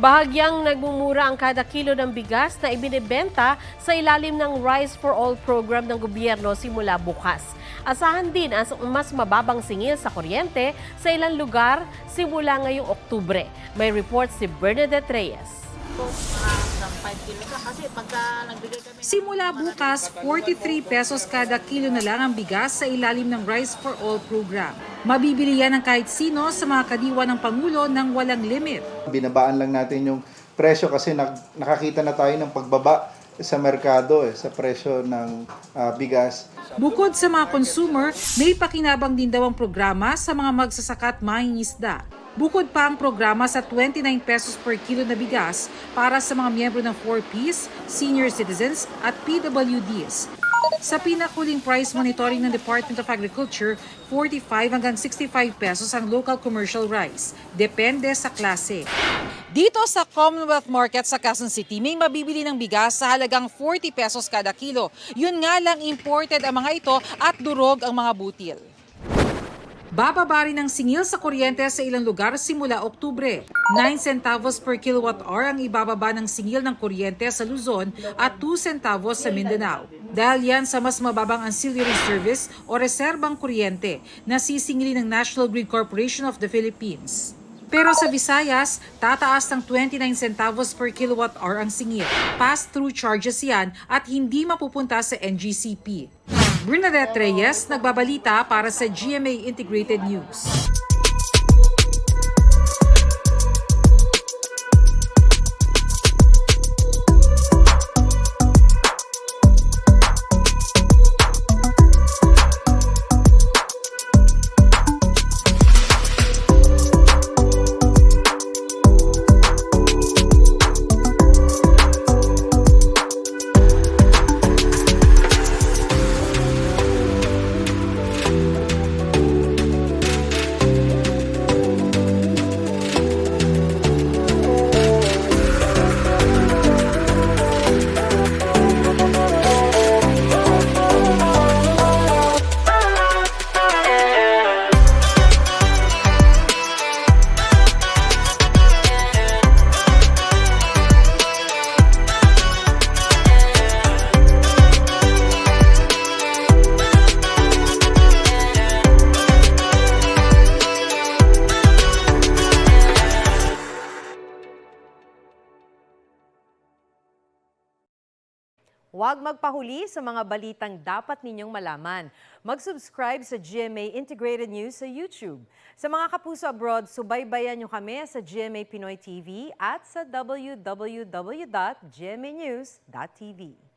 Bahagyang nagmumura ang kada kilo ng bigas na ibinebenta sa ilalim ng Rice for All program ng gobyerno simula bukas. Asahan din ang mas mababang singil sa kuryente sa ilang lugar simula ngayong Oktubre. May report si Bernadette Reyes. Simula bukas, 43 pesos kada kilo na lang ang bigas sa ilalim ng Rice for All program. Mabibili yan ng kahit sino sa mga kadiwa ng Pangulo ng walang limit. Binabaan lang natin yung presyo kasi nakakita na tayo ng pagbaba sa merkado, sa presyo ng bigas. Bukod sa mga consumer, may pakinabang din daw ang programa sa mga magsasaka at mangingisda. Bukod pa ang programa sa 29 pesos per kilo na bigas para sa mga miyembro ng 4Ps, senior citizens at PWDs. Sa pinakuling price monitoring ng Department of Agriculture, 45 hanggang 65 pesos ang local commercial rice. Depende sa klase. Dito sa Commonwealth Market sa Quezon City, may mabibili ng bigas sa halagang 40 pesos kada kilo. Yun nga lang imported ang mga ito at durog ang mga butil. Bababa rin ang singil sa kuryente sa ilang lugar simula Oktubre. 9 centavos per kilowatt-hour ang ibababa ng singil ng kuryente sa Luzon at 2 centavos sa Mindanao. Dahil yan sa mas mababang ancillary service o reserbang kuryente na sisingilin ng National Grid Corporation of the Philippines. Pero sa Visayas, tataas ng 29 centavos per kilowatt-hour ang singil. Pass-through charges yan at hindi mapupunta sa NGCP. Bernadette Reyes, nagbabalita para sa GMA Integrated News. Huwag magpahuli sa mga balitang dapat ninyong malaman. Mag-subscribe sa GMA Integrated News sa YouTube. Sa mga kapuso abroad, subaybayan nyo kami sa GMA Pinoy TV at sa www.gmanews.tv.